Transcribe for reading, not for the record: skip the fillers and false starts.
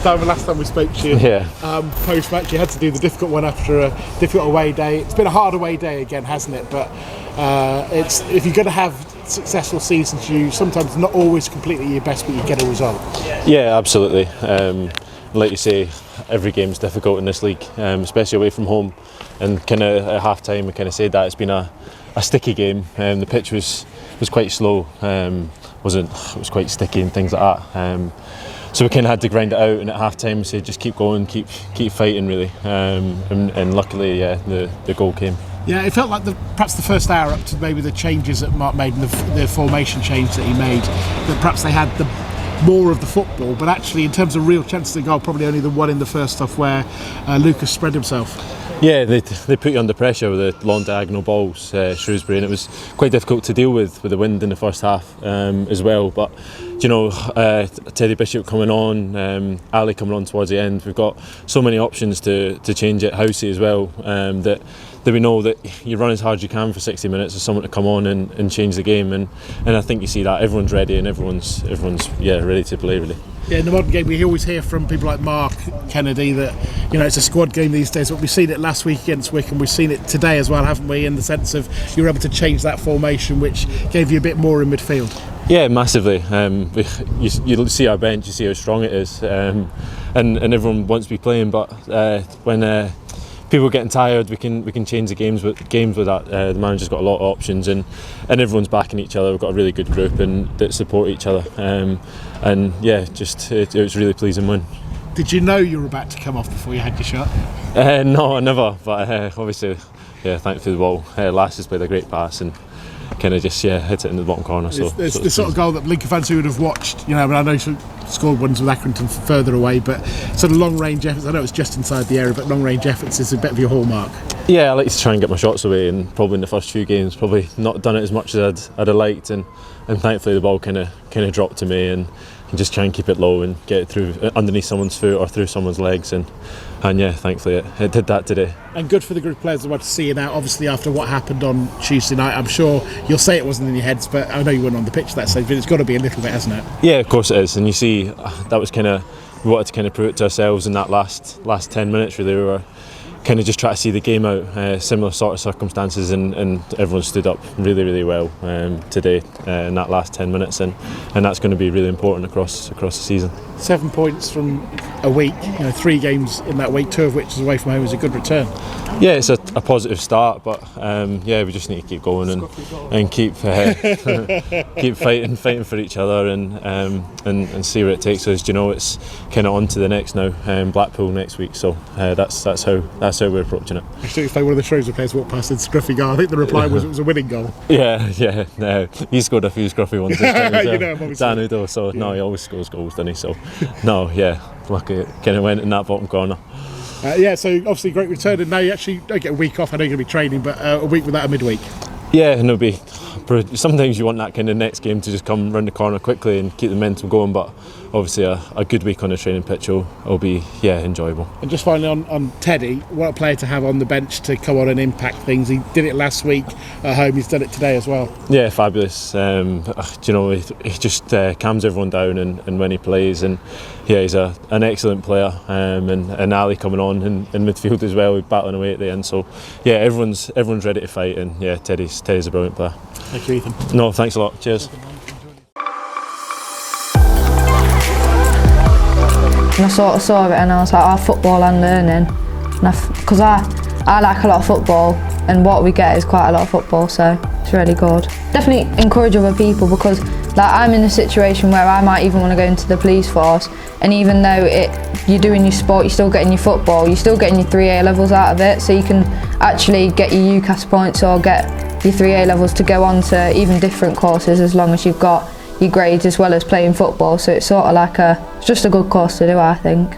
time, the last time we spoke to you. Yeah. Post-match, you had to do the difficult one after a difficult away day. It's been a hard away day again, hasn't it? But if you're going to have successful seasons, you sometimes not always completely your best, but you get a result. Yeah, absolutely. Like you say, every game's difficult in this league, especially away from home. And kind of at half-time, we kind of said that it's been a sticky game. The pitch was quite slow. It was quite sticky and things like that. So we kind of had to grind it out, and at half-time we said just keep going, keep fighting really. And luckily, yeah, the goal came. Yeah, it felt like perhaps the first hour up to maybe the changes that Mark made and the formation change that he made, that perhaps they had more of the football, but actually in terms of real chances of goal, probably only the one in the first half where Lucas spread himself. Yeah, they put you under pressure with the long diagonal balls, Shrewsbury, and it was quite difficult to deal with the wind in the first half as well. But you know, Teddy Bishop coming on, Ali coming on towards the end, we've got so many options to change it. Housey as well, that we know that you run as hard as you can for 60 minutes as someone to come on and change the game, and I think you see that everyone's ready and everyone's ready to play really. Yeah, in the modern game we always hear from people like Mark Kennedy that it's a squad game these days, but we've seen it last week against Wycombe, we've seen it today as well, haven't we, in the sense of you were able to change that formation which gave you a bit more in midfield. Yeah, massively. You see our bench, you see how strong it is, and everyone wants to be playing, but when people are getting tired, we can change the games with that. The manager's got a lot of options, and everyone's backing each other. We've got a really good group and that support each other, and yeah, it was a really pleasing win. Did you know you were about to come off before you had your shot? No, I never, but obviously, yeah, thankfully the ball. Lass has played a great pass and kind of just hit it in the bottom corner. So it's the sort of goal that Lincoln fans who would have watched, but I know you scored ones with Accrington further away, but sort of long range efforts, I know it's just inside the area, but long range efforts is a bit of your hallmark. Yeah, I like to try and get my shots away, and probably in the first few games probably not done it as much as I'd have liked, and thankfully the ball kind of dropped to me, and just try and keep it low and get it through underneath someone's foot or through someone's legs, and yeah, thankfully it did that today. And good for the group of players that want to see you now, obviously after what happened on Tuesday night. I'm sure you'll say it wasn't in your heads, but I know you weren't on the pitch that stage, but it's got to be a little bit, hasn't it? Yeah, of course it is, and you see that was we wanted to kind of prove it to ourselves in that last 10 minutes really. We were kind of just try to see the game out, similar sort of circumstances, and everyone stood up really, really well today in that last 10 minutes, and that's going to be really important across the season. 7 points from a week, 3 games in that week, 2 of which is away from home, is a good return. Yeah, it's a positive start, but yeah, we just need to keep going and keep keep fighting for each other, and see where it takes us. It's kind of on to the next now, Blackpool next week, so that's how we're approaching it. Actually, if one of the Shrewsbury players walked past in scruffy goal, I think the reply was it was a winning goal. Yeah. No, he scored a few scruffy ones. Dan Udo, so yeah. No, he always scores goals, doesn't he? So no, yeah, lucky it kind of went in that bottom corner. So obviously great return, and now you actually don't get a week off. I know you're going to be training, but a week without a midweek. Yeah, and it'll be. Sometimes you want that kind of next game to just come round the corner quickly and keep the momentum going, but obviously a good week on the training pitch will be enjoyable. And just finally on Teddy, what a player to have on the bench to come on and impact things. He did it last week at home, he's done it today as well. Yeah, fabulous. He just calms everyone down and when he plays, and yeah, he's an excellent player, and Ali coming on in midfield as well, battling away at the end, so yeah, everyone's ready to fight, and yeah, Teddy's a brilliant player. Thank you, Ethan. No, thanks a lot. Cheers. And I sort of saw it and I was like, football and learning. Because I like a lot of football, and what we get is quite a lot of football, so it's really good. Definitely encourage other people, because I'm in a situation where I might even want to go into the police force, and even though you're doing your sport, you're still getting your football, you're still getting your 3A levels out of it, so you can actually get your UCAS points or get your 3A levels to go on to even different courses, as long as you've got your grades as well as playing football. So it's sort of like it's just a good course to do, I think.